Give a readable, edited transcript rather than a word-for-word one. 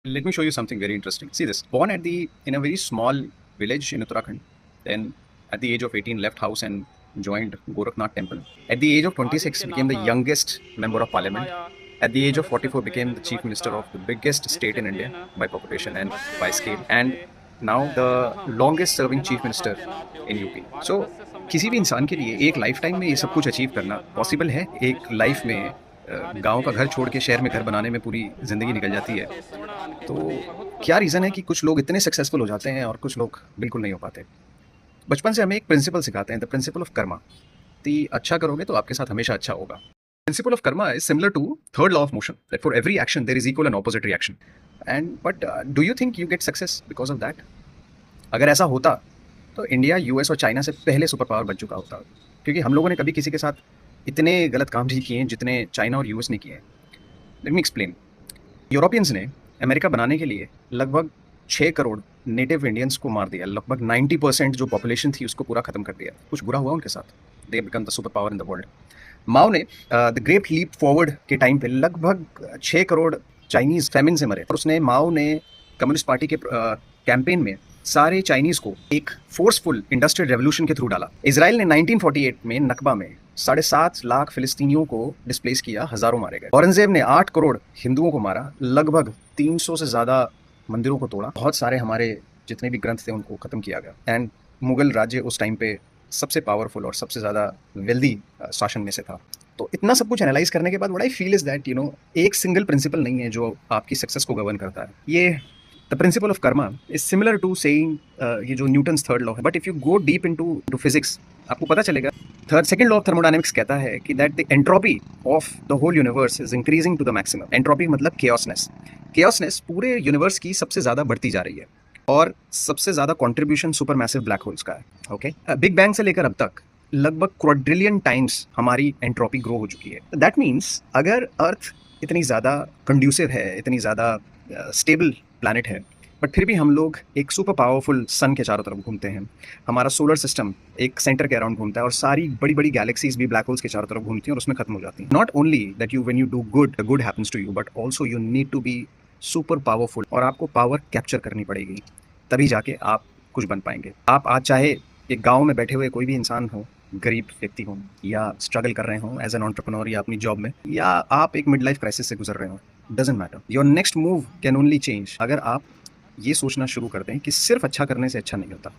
Let me show you something very interesting. See this. Born in a very small village in Uttarakhand, then at the age of 18 left house and joined Gorakhnath temple. At the age of 26 became the youngest member of parliament. At the age of 44 became the chief minister of the biggest state in India by population and by scale, and now the longest serving chief minister in UP. So किसी भी इंसान के लिए एक life time में ये सब कुछ अचीव करना पॉसिबल है? एक लाइफ में गांव का घर छोड़ के शहर में घर बनाने में पूरी ज़िंदगी निकल जाती है। तो क्या रीज़न है कि कुछ लोग इतने सक्सेसफुल हो जाते हैं और कुछ लोग बिल्कुल नहीं हो पाते? बचपन से हमें एक प्रिंसिपल सिखाते हैं, द प्रिंसिपल ऑफ कर्मा। कि अच्छा करोगे तो आपके साथ हमेशा अच्छा होगा। Principle of karma is similar to third law of motion, that for every action there is equal and opposite reaction. And but do you think you get success because of that? अगर ऐसा होता तो इंडिया यूएस और China से पहले super power बन चुका होता, क्योंकि हम लोगों ने कभी किसी के साथ इतने गलत काम नहीं किए हैं जितने चाइना और यूएस ने किए हैं। Let me explain. यूरोपियंस ने अमेरिका बनाने के लिए लगभग 6 करोड़ नेटिव इंडियंस को मार दिया। लगभग 90% जो पॉपुलेशन थी उसको पूरा खत्म कर दिया। कुछ बुरा हुआ उनके साथ? They become the super power in the world. Mao ने द ग्रेट लीप फॉरवर्ड के टाइम पे लगभग 6 करोड़ चाइनीज फैमिन से मरे, और उसने माओ ने कम्युनिस्ट पार्टी के कैंपेन में सारे चाइनीज को एक फोर्सफुल इंडस्ट्रियल रेवोल्यूशन के थ्रू डाला। इसराइल ने 1948 में नकबा में 7.5 लाख फिलिस्तीनियों को डिस्प्लेस किया, हजारों मारे गए। औरंगजेब ने 8 करोड़ हिंदुओं को मारा, लगभग 300 से ज़्यादा मंदिरों को तोड़ा, बहुत सारे हमारे जितने भी ग्रंथ थे उनको ख़त्म किया गया। एंड मुगल राज्य उस टाइम पे सबसे पावरफुल और सबसे ज़्यादा वेल्दी शासन में से था। तो इतना सब कुछ एनालाइज करने के बाद what I feel is that एक सिंगल प्रिंसिपल नहीं है जो आपकी सक्सेस को गवर्न करता है। ये the principle of karma is similar to saying ये जो न्यूटन्स थर्ड लॉ है, but if you go deep into physics आपको पता चलेगा। सेकंड लॉ ऑफ थर्मोडायनेमिक्स कहता है कि that the entropy of the whole universe is increasing to the maximum. Entropy मतलब केओसनेस। केओसनेस पूरे यूनिवर्स की सबसे ज़्यादा बढ़ती जा रही है, और सबसे ज़्यादा contribution super massive black holes का है। ओके, बिग बैंग से लेकर अब तक लगभग क्वाड्रिलियन टाइम्स हमारी एंट्रोपी ग्रो हो चुकी है। दैट मीन्स अगर अर्थ इतनी ज़्यादा कंड्यूसिव है, इतनी ज़्यादा स्टेबल प्लैनेट है, बट फिर भी हम लोग एक सुपर पावरफुल सन के चारों तरफ घूमते हैं, हमारा सोलर सिस्टम एक सेंटर के अराउंड घूमता है, और सारी बड़ी बड़ी गैलेक्सीज भी ब्लैक होल्स के चारों तरफ घूमती हैं और उसमें खत्म हो जाती हैं। Not only that you when you do good, the good happens to you, but also you need to be super powerful, और आपको पावर कैप्चर करनी पड़ेगी, तभी जाके आप कुछ बन पाएंगे। आप आज चाहे एक गाँव में बैठे हुए कोई भी इंसान हो, गरीब व्यक्ति हो, या स्ट्रगल कर रहे हो एज एन एंटरप्रेन्योर या अपनी जॉब में, या आप एक मिड लाइफ क्राइसिस से गुजर रहे हो, doesn't matter. Your next move can only change अगर आप ये सोचना शुरू कर दें कि सिर्फ अच्छा करने से अच्छा नहीं होता।